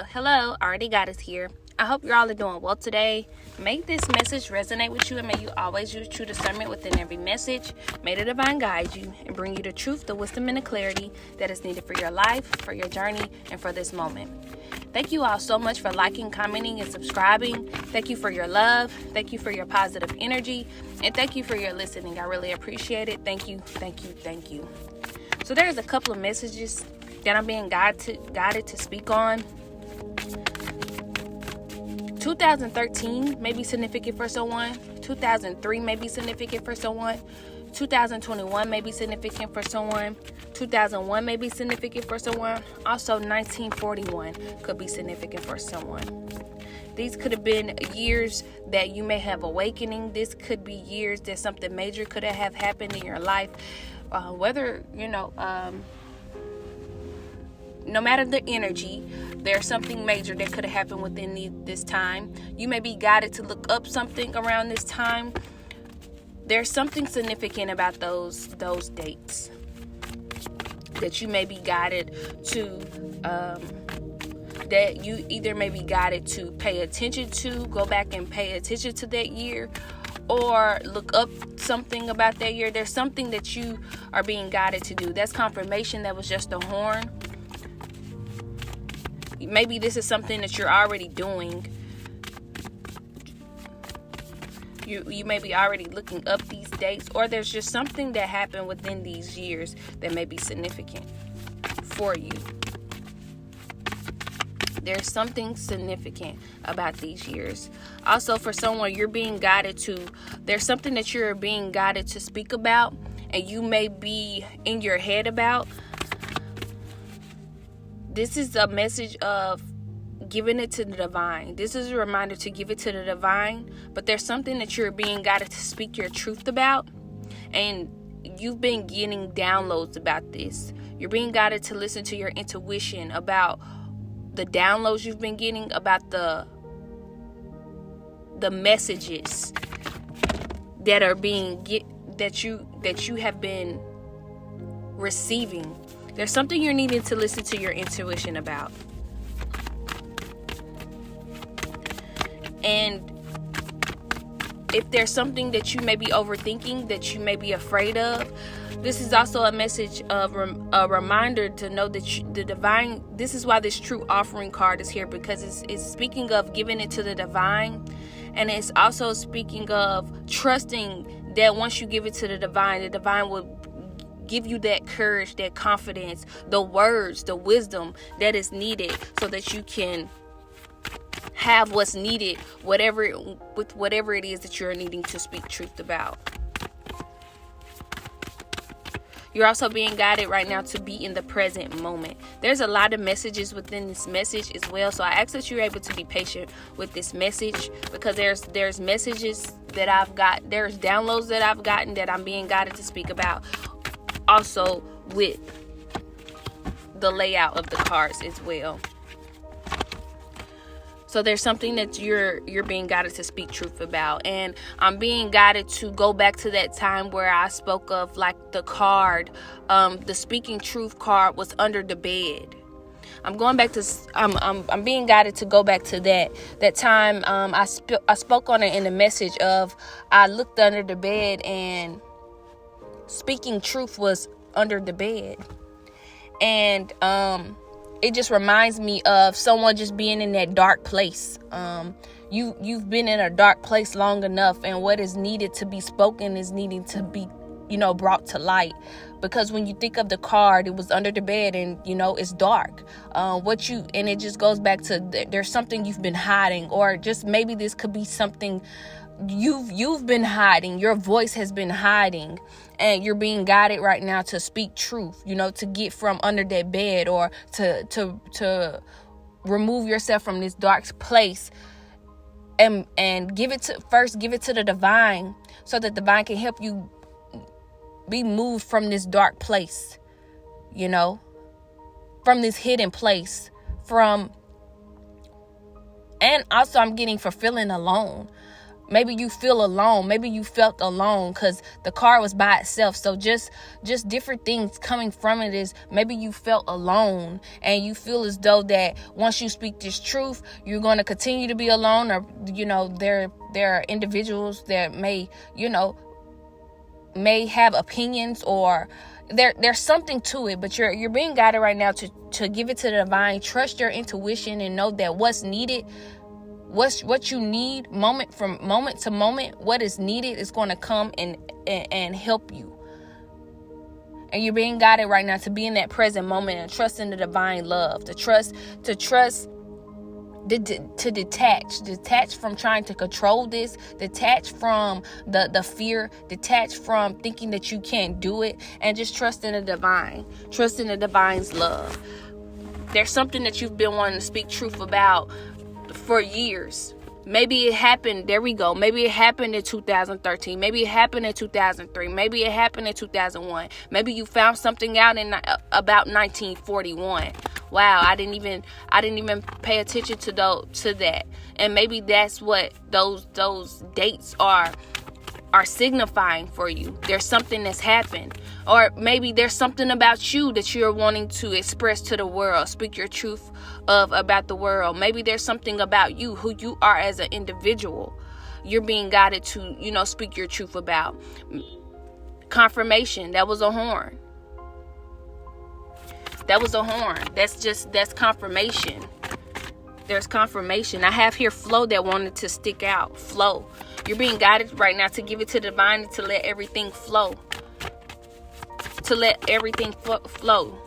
Hello. Already got us here. I hope you're all doing well today. May this message resonate with you, and may you always use true discernment within every message. May the divine guide you and bring you the truth, the wisdom, and the clarity that is needed for your life, for your journey, and for this moment. Thank you all so much for liking, commenting, and subscribing. Thank you for your love. Thank you for your positive energy. And thank you for your listening. I really appreciate it. Thank you. So there's a couple of messages that I'm being guided to speak on. 2013 may be significant for someone. 2003 may be significant for someone. 2021 may be significant for someone. 2001 may be significant for someone. Also, 1941 could be significant for someone. These could have been years that you may have awakening. This could be years that something major could have happened in your life. No matter the energy, there's something major that could have happened within this time. You may be guided to look up something around this time. There's something significant about those dates that you may be guided to, that you either may be guided to pay attention to, go back and pay attention to that year, or look up something about that year. There's something that you are being guided to do. That's confirmation. That was just a horn. Maybe this is something that you're already doing. You may be already looking up these dates, or there's just something that happened within these years that may be significant for you. There's something significant about these years. Also, for someone you're being guided to, there's something that you're being guided to speak about, and you may be in your head about. This is a message of giving it to the divine. This is a reminder to give it to the divine. But there's something that you're being guided to speak your truth about. And you've been getting downloads about this. You're being guided to listen to your intuition about the downloads you've been getting, about the messages that are that you have been receiving. There's something you're needing to listen to your intuition about. And if there's something that you may be overthinking, that you may be afraid of, this is also a message of a reminder to know that the divine, this is why this true offering card is here, because it's speaking of giving it to the divine. And it's also speaking of trusting that once you give it to the divine will give you that courage, that confidence, the words, the wisdom that is needed so that you can have what's needed, whatever it is that you're needing to speak truth about. You're also being guided right now to be in the present moment. There's a lot of messages within this message as well, so I ask that you're able to be patient with this message, because there's messages that I've got, there's downloads that I've gotten that I'm being guided to speak about. Also with the layout of the cards as well. So there's something that you're being guided to speak truth about. And I'm being guided to go back to that time where I spoke of, like, the card, the speaking truth card was under the bed. I'm going back to, I'm being guided to go back to that time. I spoke on it in the message of, I looked under the bed and speaking truth was under the bed. And it just reminds me of someone just being in that dark place. You've been in a dark place long enough, and what is needed to be spoken is needing to be, brought to light. Because when you think of the card, it was under the bed, and it's dark. And it just goes back to there's something you've been hiding, or just maybe this could be something you've been hiding. Your voice has been hiding, and you're being guided right now to speak truth, to get from under that bed, or to remove yourself from this dark place, and give it to the divine, so that the divine can help you be moved from this dark place, from this hidden place, and also I'm getting for feeling alone. Maybe you feel alone. Maybe you felt alone because the card was by itself. So just different things coming from it is maybe you felt alone and you feel as though that once you speak this truth, you're going to continue to be alone, or, there are individuals that may have opinions, or there's something to it, but you're being guided right now to give it to the divine. Trust your intuition and know that what's needed, what you need moment to moment, what is needed is going to come and help you. And you're being guided right now to be in that present moment and trust in the divine love, to detach from trying to control this, detach from the fear, detach from thinking that you can't do it, and just trust in the divine. Trust in the divine's love. There's something that you've been wanting to speak truth about for years. Maybe it happened, there we go. Maybe it happened in 2013. Maybe it happened in 2003. Maybe it happened in 2001. Maybe you found something out in about 1941. Wow, I didn't even pay attention to that. And maybe that's what those dates are signifying for you. There's something that's happened. Or maybe there's something about you that you're wanting to express to the world. Speak your truth about the world. Maybe there's something about you, who you are as an individual. You're being guided to, speak your truth about. Confirmation. That was a horn. That's confirmation. There's confirmation. I have here flow that wanted to stick out. Flow. You're being guided right now to give it to the divine and to let everything flow. To let everything flow.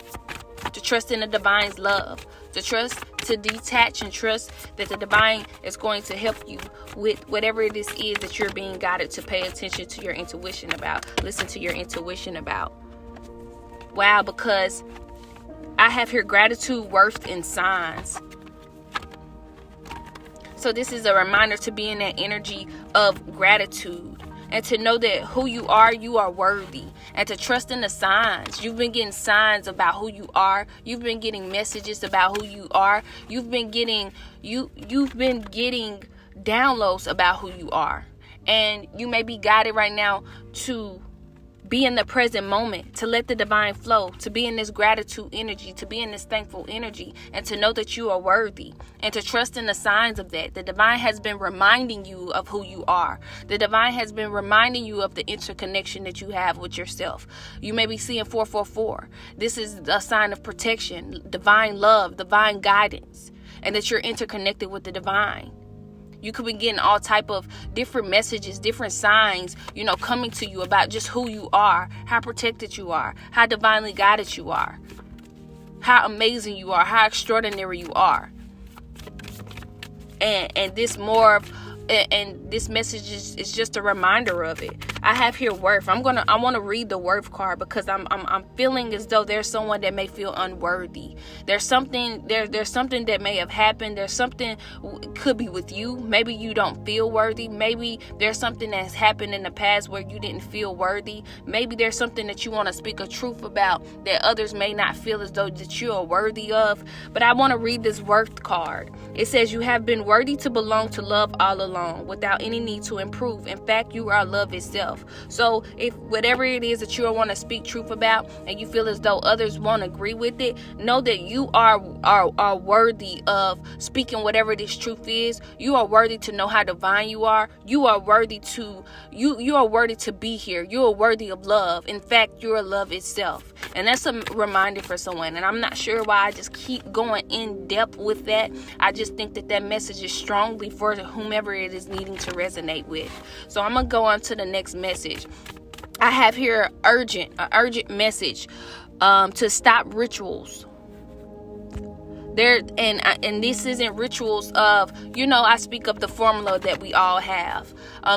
To trust in the divine's love. To detach and trust that the divine is going to help you with whatever this is that you're being guided to pay attention to your intuition about. Listen to your intuition about. Wow, because I have here gratitude, worth, and signs. So this is a reminder to be in that energy of gratitude and to know that who you are worthy, and to trust in the signs. You've been getting signs about who you are. You've been getting messages about who you are. You've been getting downloads about who you are. And you may be guided right now to be in the present moment, to let the divine flow, to be in this gratitude energy, to be in this thankful energy, and to know that you are worthy, and to trust in the signs of that. The divine has been reminding you of who you are. The divine has been reminding you of the interconnection that you have with yourself. You may be seeing 444. This is a sign of protection, divine love, divine guidance, and that you're interconnected with the divine. You could be getting all type of different messages, different signs, coming to you about just who you are, how protected you are, how divinely guided you are, how amazing you are, how extraordinary you are. And this this message is just a reminder of it. I have here worth. I want to read the worth card because I'm feeling as though there's someone that may feel unworthy. There's something that may have happened. There's something could be with you. Maybe you don't feel worthy. Maybe there's something that's happened in the past where you didn't feel worthy. Maybe there's something that you want to speak a truth about that others may not feel as though that you are worthy of. But I want to read this worth card. It says you have been worthy to belong to love all along without any need to improve. In fact, you are love itself. So if whatever it is that you want to speak truth about and you feel as though others won't agree with it, know that you are worthy of speaking whatever this truth is. You are worthy to know how divine you are. You are worthy to you are worthy to be here. You are worthy of love. In fact, you are love itself. And that's a reminder for someone. And I'm not sure why I just keep going in depth with that. I just think that message is strongly for whomever it is needing to resonate with. So I'm going to go on to the next message. I have here an urgent message to stop rituals. And this isn't rituals of, I speak of the formula that we all have.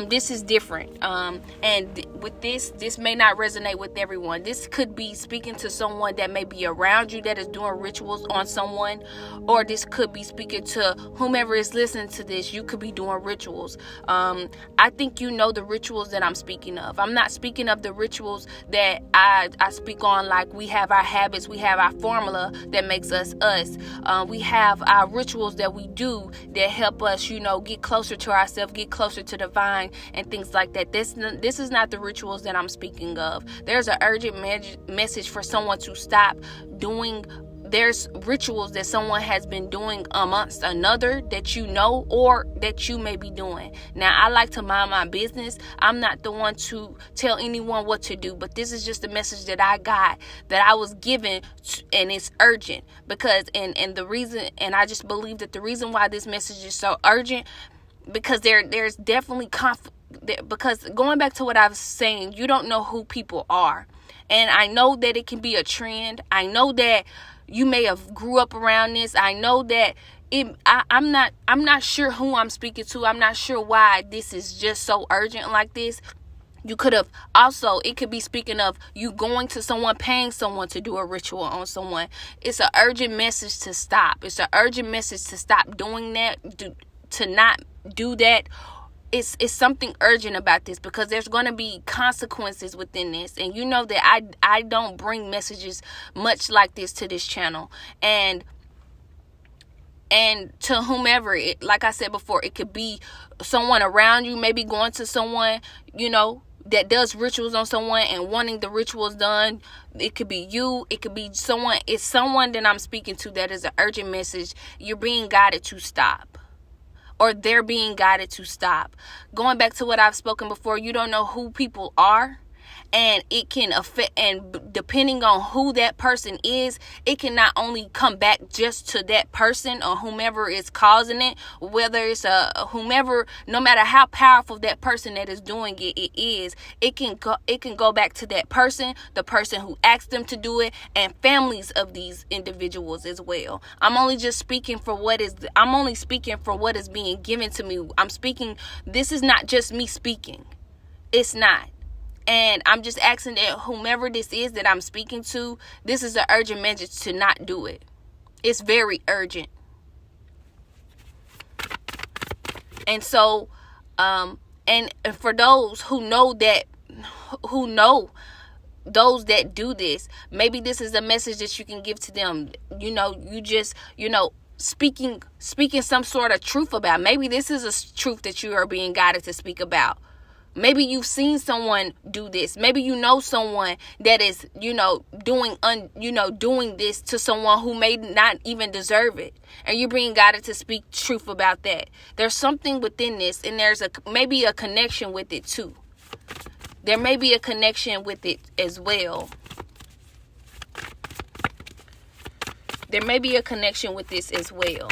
This is different. And with this may not resonate with everyone. This could be speaking to someone that may be around you that is doing rituals on someone, or this could be speaking to whomever is listening to this. You could be doing rituals. I think the rituals that I'm speaking of. I'm not speaking of the rituals that I speak on, like we have our habits, we have our formula that makes us us. We have our rituals that we do that help us, get closer to ourselves, get closer to the divine, and things like that. This is not the rituals that I'm speaking of. There's an urgent message for someone to stop doing. There's rituals that someone has been doing amongst another that or that you may be doing. Now, I like to mind my business. I'm not the one to tell anyone what to do, but this is just a message that I got, that I was given, and it's urgent because, and the reason, and I just believe that the reason why this message is so urgent, because there's definitely because going back to what I was saying, you don't know who people are. And I know that it can be a trend. I know that you may have grew up around this. I know that I'm not sure who I'm speaking to. I'm not sure why this is just so urgent like this. You could have also, it could be speaking of you going to someone, paying someone to do a ritual on someone. It's an urgent message to stop. It's an urgent message to stop doing that, to not do that. It's something urgent about this, because there's going to be consequences within this. And you know that I don't bring messages much like this to this channel. And to whomever, like I said before, it could be someone around you, maybe going to someone, that does rituals on someone and wanting the rituals done. It could be you. It could be someone. It's someone that I'm speaking to that is an urgent message. You're being guided to stop. Or they're being guided to stop. Going back to what I've spoken before, you don't know who people are. And it can affect, and depending on who that person is, it can not only come back just to that person or whomever is causing it, whether it's whomever, no matter how powerful that person that is doing it, it can go back to that person, the person who asked them to do it, and families of these individuals as well. I'm only speaking for what is being given to me. This is not just me speaking. It's not. And I'm just asking that whomever this is that I'm speaking to, this is an urgent message to not do it. It's very urgent. And so, and for those who know those that do this, maybe this is a message that you can give to them. You just, speaking some sort of truth about. Maybe this is a truth that you are being guided to speak about. Maybe you've seen someone do this. Maybe you know someone that is, doing this to someone who may not even deserve it. And you're being guided to speak truth about that. There's something within this, and there's maybe a connection with it too. There may be a connection with it as well. There may be a connection with this as well.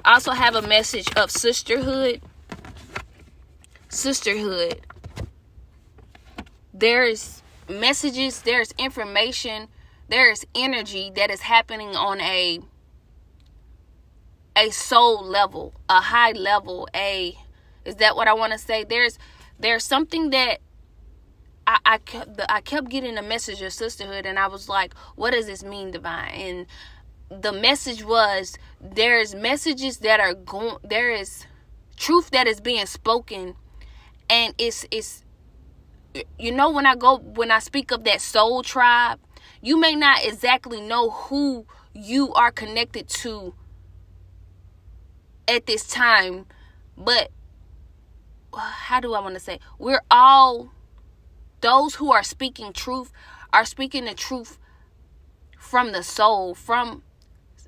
I also have a message of sisterhood. Sisterhood. There's messages, there's information, there's energy that is happening on a soul level, a high level, is that what I want to say? There's something that I kept getting a message of sisterhood, and I was like, what does this mean, divine? And the message was, there's messages that are there is truth that is being spoken. And it's when I speak of that soul tribe, you may not exactly know who you are connected to at this time, but how do I want to say? We're all, those who are speaking truth are speaking the truth from the soul,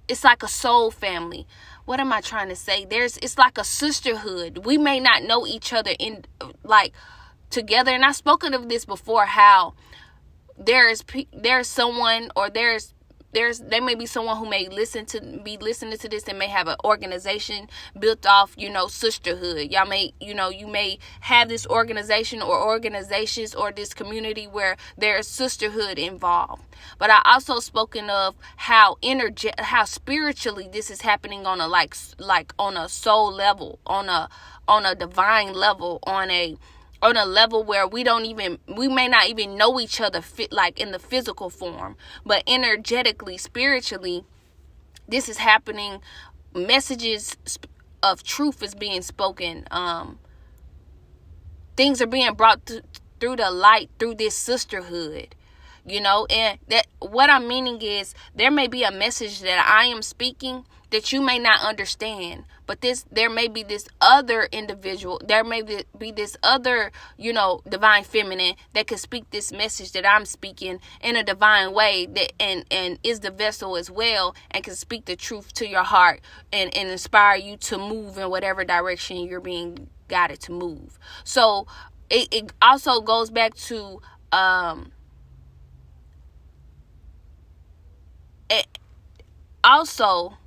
it's like a soul family. What am I trying to say? It's like a sisterhood. We may not know each other together. And I've spoken of this before, how there's someone, or there may be someone who may be listening to this and may have an organization built off, sisterhood. Y'all may, you may have this organization or organizations or this community where there's sisterhood involved. But I also spoken of how spiritually this is happening on a like on a soul level, on a divine level, on a level where we may not even know each other in the physical form, but energetically, spiritually, this is happening. Messages of truth is being spoken. Things are being brought through the light, through this sisterhood. And that what I'm meaning is there may be a message that I am speaking that you may not understand, but there may be this other individual, there may be this other, divine feminine that could speak this message that I'm speaking in a divine way, that and is the vessel as well, and can speak the truth to your heart and inspire you to move in whatever direction you're being guided to move. So it also goes back to also,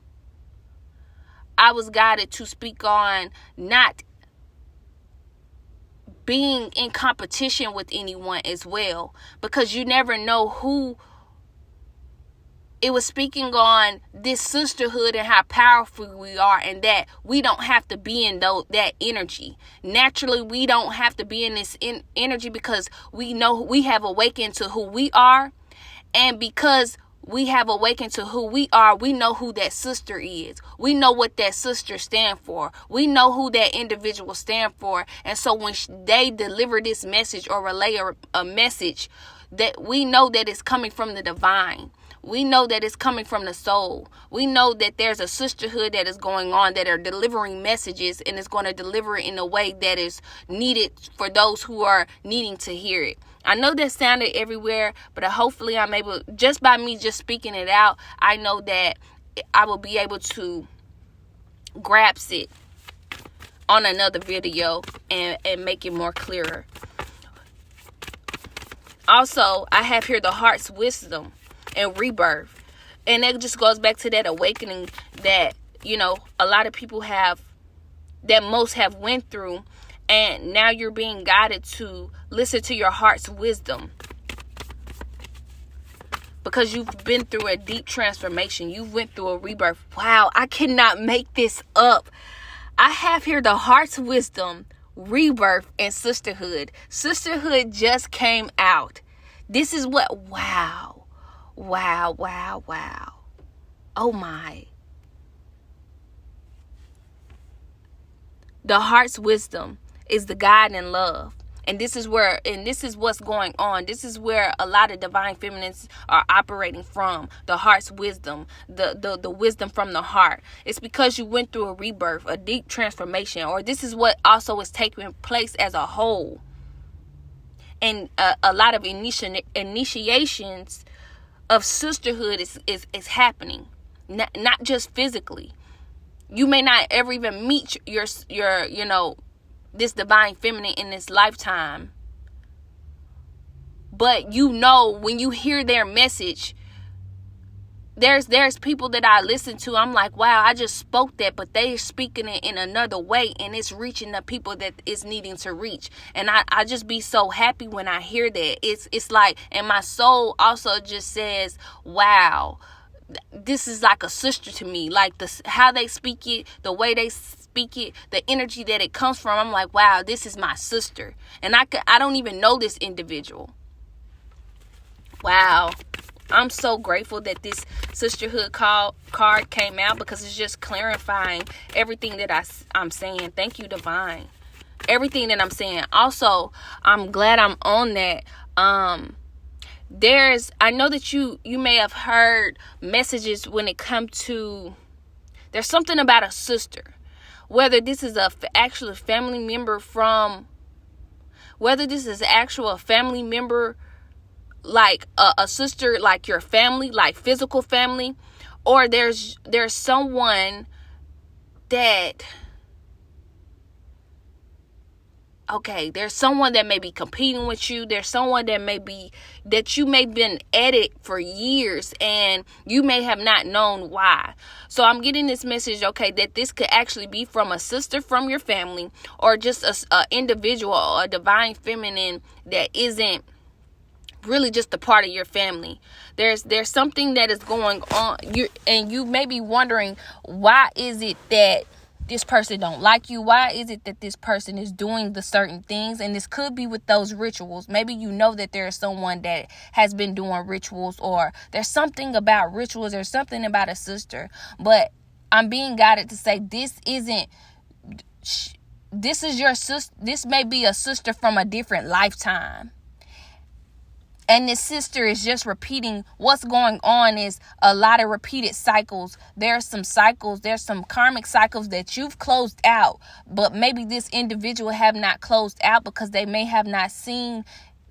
I was guided to speak on not being in competition with anyone as well, because you never know who. It was speaking on this sisterhood and how powerful we are, and that we don't have to be in that energy. Naturally, we don't have to be in this energy because we know we have awakened to who we are, and because we have awakened to who we are, we know who that sister is. We know what that sister stand for. We know who that individual stand for. And so when they deliver this message or relay a message, that we know that it's coming from the divine. We know that it's coming from the soul. We know that there's a sisterhood that is going on, that are delivering messages, and is going to deliver it in a way that is needed for those who are needing to hear it. I know that sounded everywhere, but hopefully I'm able, just by me just speaking it out, I know that I will be able to grasp it on another video and make it more clearer. Also, I have here the heart's wisdom and rebirth. And that just goes back to that awakening that, a lot of people have, that most have went through. And now you're being guided to listen to your heart's wisdom, because you've been through a deep transformation. You went through a rebirth. Wow, I cannot make this up. I have here the heart's wisdom, rebirth, and sisterhood. Sisterhood just came out. This is what, wow. Oh my. The heart's wisdom is the guide and love. And this is what's going on. This is where a lot of divine feminines are operating from. The heart's wisdom, the wisdom from the heart. It's because you went through a rebirth, a deep transformation, or this is what also is taking place as a whole. And a lot of initiations of sisterhood is happening, not just physically. You may not ever even meet your this divine feminine in this lifetime, but when you hear their message, there's people that I listen to, I'm like, wow, I just spoke that, but they're speaking it in another way, and it's reaching the people that it's needing to reach. And I just be so happy when I hear that. It's like, and my soul also just says, wow, this is like a sister to me. Like how they speak it, the way they speak it, the energy that it comes from. I'm like, wow, this is my sister. And I don't even know this individual. Wow. I'm so grateful that this sisterhood card came out, because it's just clarifying everything that I'm saying. Thank you, divine. Everything that I'm saying. Also, I'm glad I'm on that. I know that you may have heard messages when it comes to, there's something about a sister, whether this is actual family member like a sister, like your family, like physical family, or there's someone that, there's someone that may be competing with you. There's someone that you may have been at it for years, and you may have not known why. So I'm getting this message, that this could actually be from a sister from your family, or just a individual, or a divine feminine that isn't really just a part of your family. There's something that is going on. You may be wondering, why is it that this person don't like you? Why is it that this person is doing the certain things? And this could be with those rituals. Maybe you know that there is someone that has been doing rituals, or there's something about rituals, there's something about a sister. But I'm being guided to say this is your sister. This may be a sister from a different lifetime. And this sister is just repeating what's going on. Is a lot of repeated cycles. There's some karmic cycles that you've closed out, but maybe this individual have not closed out because they may have not seen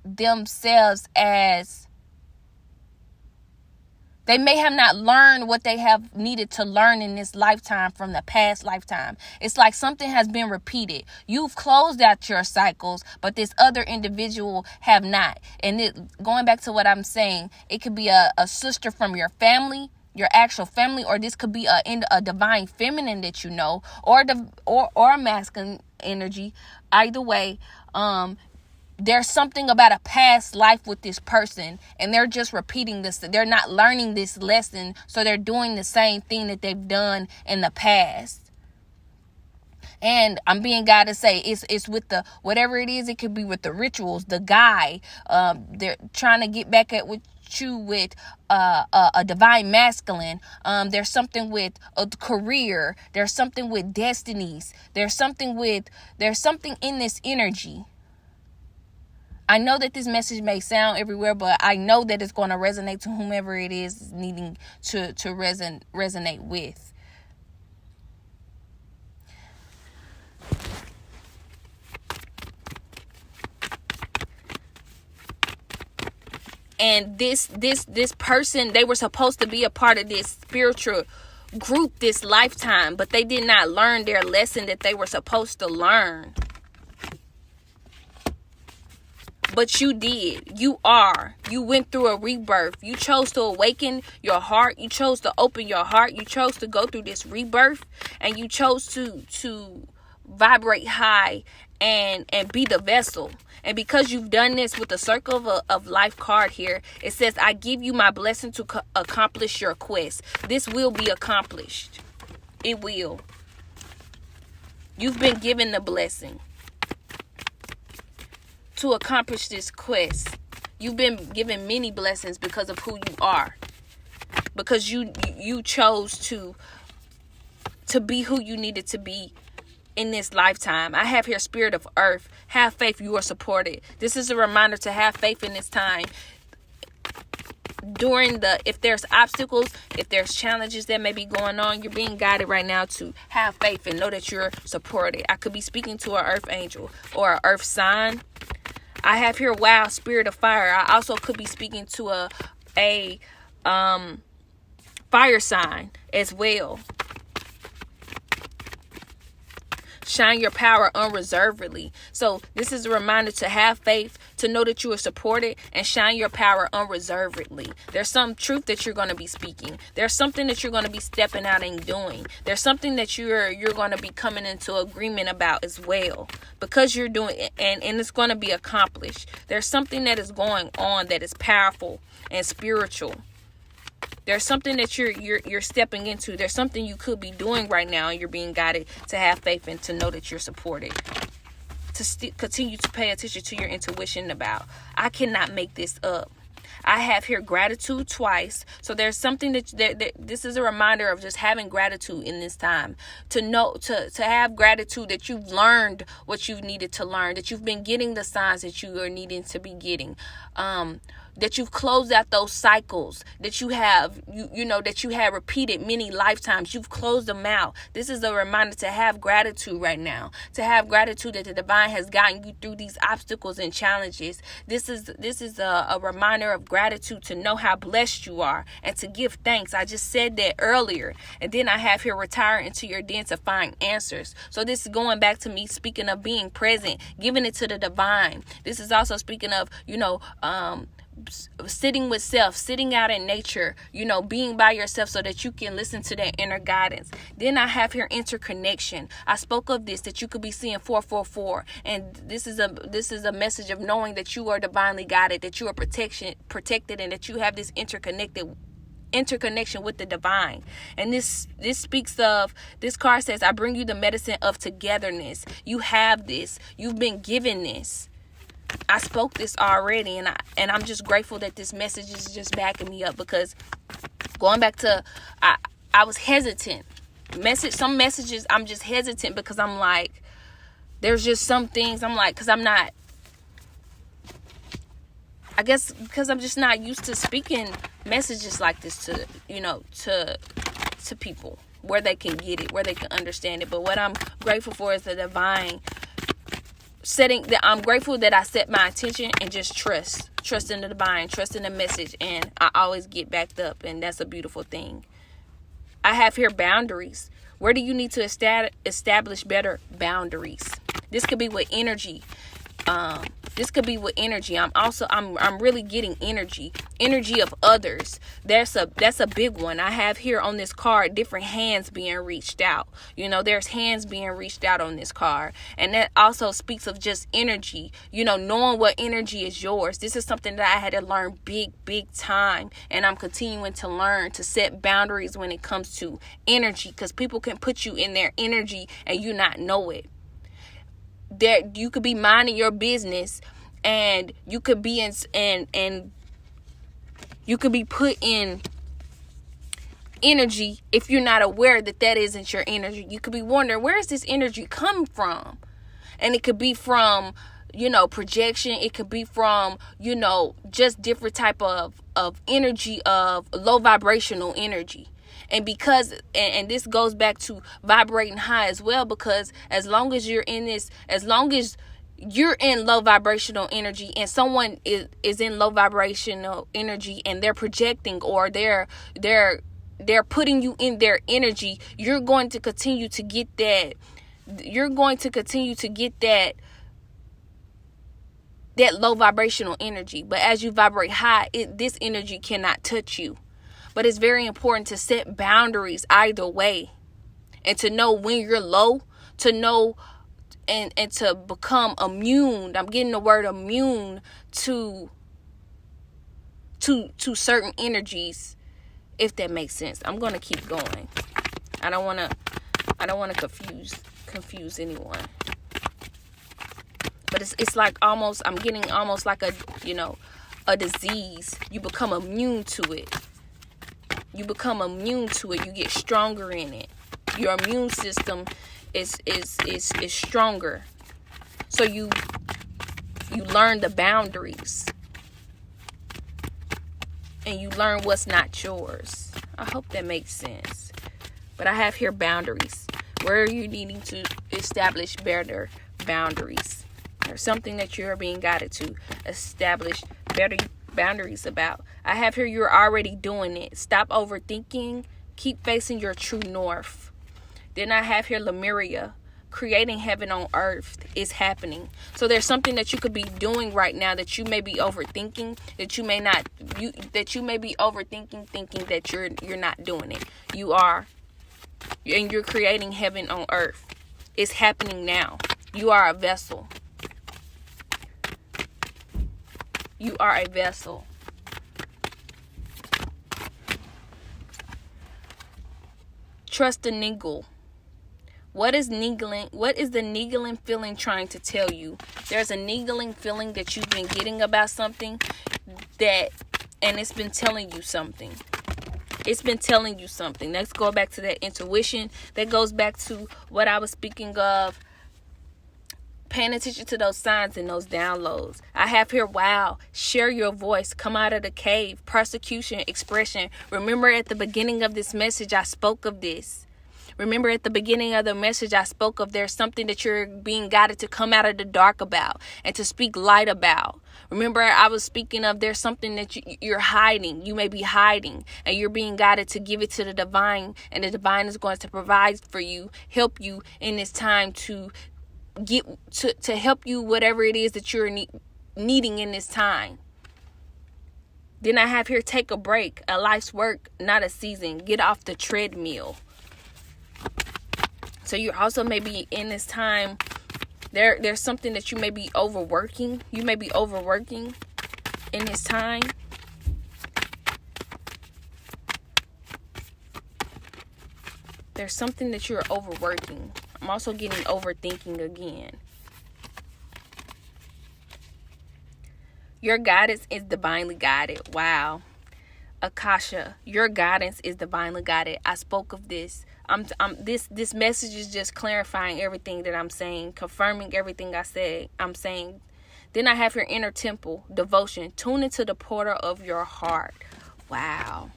themselves as, they may have not learned what they have needed to learn in this lifetime from the past lifetime. It's like something has been repeated. You've closed out your cycles, but this other individual have not. And going back to what I'm saying, it could be a sister from your family, your actual family, or this could be a divine feminine that you know, or a masculine energy. Either way, there's something about a past life with this person, and they're just repeating this. They're not learning this lesson, so they're doing the same thing that they've done in the past. And I'm being guided to say it's with the, whatever it is, it could be with the rituals, the guy. They're trying to get back at with you with a divine masculine. There's something with a career. There's something with destinies. There's something in this energy. I know that this message may sound everywhere, but I know that it's going to resonate to whomever it is needing to resonate with. And this person, they were supposed to be a part of this spiritual group this lifetime, but they did not learn their lesson that they were supposed to learn. But you did. You went through a rebirth. You chose to awaken your heart. You chose to open your heart. You chose to go through this rebirth, and you chose to vibrate high and be the vessel. And because you've done this with the circle of life card here, it says, I give you my blessing to accomplish your quest. This will be accomplished. It will. You've been given the blessing to accomplish this quest. You've been given many blessings because of who you are. Because you chose to be who you needed to be in this lifetime. I have here spirit of earth. Have faith, you are supported. This is a reminder to have faith in this time. If there's obstacles, if there's challenges that may be going on, you're being guided right now to have faith and know that you're supported. I could be speaking to an earth angel or an earth sign. I have here, wow, spirit of fire. I also could be speaking to a fire sign as well. Shine your power unreservedly. So this is a reminder to have faith, to know that you are supported, and shine your power unreservedly. There's some truth that you're going to be speaking. There's something that you're going to be stepping out and doing. There's something that you're going to be coming into agreement about as well, because you're doing it, and it's going to be accomplished. There's something that is going on that is powerful and spiritual. There's something that you're stepping into. There's something you could be doing right now, and you're being guided to have faith and to know that you're supported. To continue to pay attention to your intuition about. I cannot make this up. I have here gratitude twice. So there's something that this is a reminder of just having gratitude in this time. To know, to have gratitude that you've learned what you've needed to learn, that you've been getting the signs that you are needing to be getting. That you've closed out those cycles that you have, that you have repeated many lifetimes. You've closed them out. This is a reminder to have gratitude right now. To have gratitude that the divine has gotten you through these obstacles and challenges. This is a reminder of gratitude, to know how blessed you are and to give thanks. I just said that earlier. And then I have here, retire into your den to find answers. So this is going back to me speaking of being present, giving it to the divine. This is also speaking of, sitting with self, sitting out in nature, being by yourself so that you can listen to that inner guidance. Then I have here interconnection. I spoke of this, that you could be seeing 444, and this is a message of knowing that you are divinely guided, that you are protected, and that you have this interconnection with the divine. And this speaks of, this card says, I bring you the medicine of togetherness. You have this. You've been given this. I spoke this already, and I'm just grateful that this message is just backing me up, because going back to, I was hesitant. Some messages I'm just hesitant, because I'm like, there's just some things I'm like, because I'm not I guess because I'm just not used to speaking messages like this to, to people where they can get it, where they can understand it. But what I'm grateful for is the divine setting. That I'm grateful that I set my attention and just trust in the divine, trust in the message, and I always get backed up, and that's a beautiful thing. I have here boundaries. Where do you need to establish better boundaries? This could be with energy. I'm really getting energy of others. That's a big one. I have here on this card different hands being reached out. There's hands being reached out on this card, and that also speaks of just energy. Knowing what energy is yours. This is something that I had to learn big time, and I'm continuing to learn to set boundaries when it comes to energy, because people can put you in their energy and you not know it. That you could be minding your business and you could be and you could be put in energy if you're not aware that isn't your energy. You could be wondering, where is this energy come from? And it could be from projection. It could be from just different type of energy, of low vibrational energy. And because, and this goes back to vibrating high as well, because as long as you're in low vibrational energy and someone is in low vibrational energy and they're projecting, or they're putting you in their energy, you're going to continue to get that low vibrational energy. But as you vibrate high, this energy cannot touch you. But it's very important to set boundaries either way, and to know when you're low, to know and to become immune. I'm getting the word immune to certain energies, if that makes sense. I'm going to keep going. I don't want to confuse anyone. But it's like I'm getting almost like a disease. You become immune to it. You become immune to it. You get stronger in it. Your immune system is stronger. So you learn the boundaries. And you learn what's not yours. I hope that makes sense. But I have here boundaries. Where are you needing to establish better boundaries? There's something that you're being guided to establish better boundaries about. I have here, you're already doing it. Stop overthinking. Keep facing your true north. Then I have here Lemuria. Creating heaven on earth is happening. So there's something that you could be doing right now that you may be overthinking, that you may be overthinking, thinking that you're not doing it. You are. And you're creating heaven on earth. It's happening now. You are a vessel. You are a vessel. Trust the niggle. What is niggling? What is the niggling feeling trying to tell you? There's a niggling feeling that you've been getting about something and it's been telling you something. It's been telling you something. Let's go back to that intuition. That goes back to what I was speaking of. Paying attention to those signs and those downloads. I have here, wow, share your voice, come out of the cave, persecution, expression. Remember at the beginning of this message, I spoke of this. Remember at the beginning of the message, I spoke of there's something that you're being guided to come out of the dark about and to speak light about. Remember, I was speaking of there's something that you're hiding. You may be hiding, and you're being guided to give it to the divine, and the divine is going to provide for you, help you in this time to get to help you whatever it is that you're needing in this time. Then I have here, take a break, a life's work, not a season. Get off the treadmill. So you also may be in this time, there's something that you may be overworking. You may be overworking in this time. There's something that you're overworking. I'm also getting overthinking again. Your guidance is divinely guided. Wow. Akasha, your guidance is divinely guided. I spoke of this. This message is just clarifying everything that I'm saying, confirming everything I said. I'm saying Then I have your inner temple, devotion. Tune into the portal of your heart. Wow.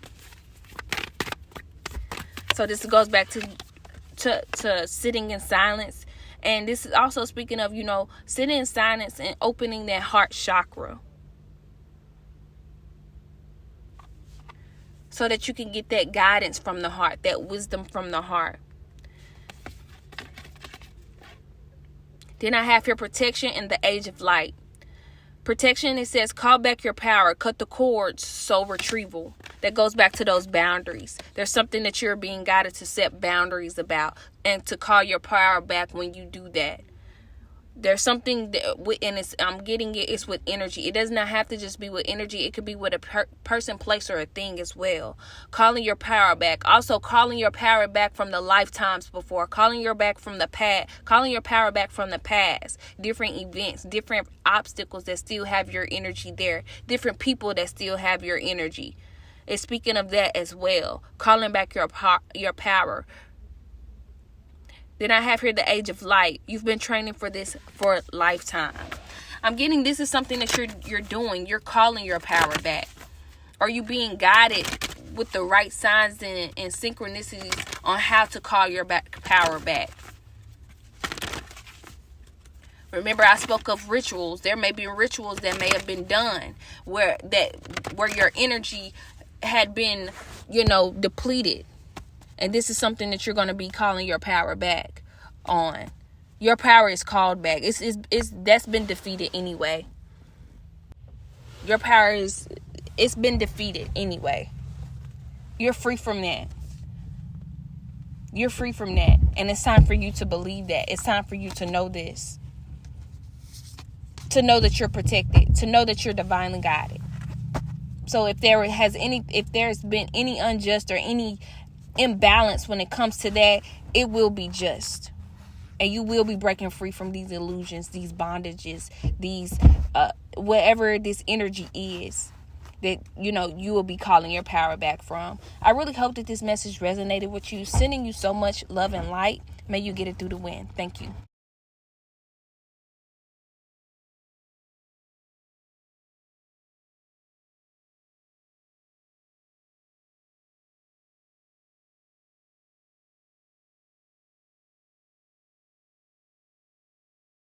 So this goes back to sitting in silence. And this is also speaking of, sitting in silence and opening that heart chakra, so that you can get that guidance from the heart, that wisdom from the heart. Then I have your protection in the age of light. Protection, it says, call back your power, cut the cords, soul retrieval. That goes back to those boundaries. There's something that you're being guided to set boundaries about and to call your power back when you do that. There's something that, and I'm getting it's with energy. It does not have to just be with energy. It could be with a person, place, or a thing as well. Calling your power back. Also, calling your power back from the lifetimes before. Calling your power back from the past. Different events, different obstacles that still have your energy there. Different people that still have your energy. It's speaking of that as well. Calling back your power. Then I have here the age of light. You've been training for this for a lifetime. I'm getting this is something that you're doing. You're calling your power back. Are you being guided with the right signs and synchronicities on how to call your power back? Remember, I spoke of rituals. There may be rituals that may have been done where your energy had been, depleted. And this is something that you're going to be calling your power back on. Your power is called back. That's been defeated anyway. Your power it's been defeated anyway. You're free from that. You're free from that. And it's time for you to believe that. It's time for you to know this. To know that you're protected. To know that you're divinely guided. So if there's been any unjust or any imbalance when it comes to that, it will be just, and you will be breaking free from these illusions, these bondages, these whatever this energy is that you will be calling your power back from. I really hope that this message resonated with you. Sending you so much love and light. May you get it through the wind. Thank you.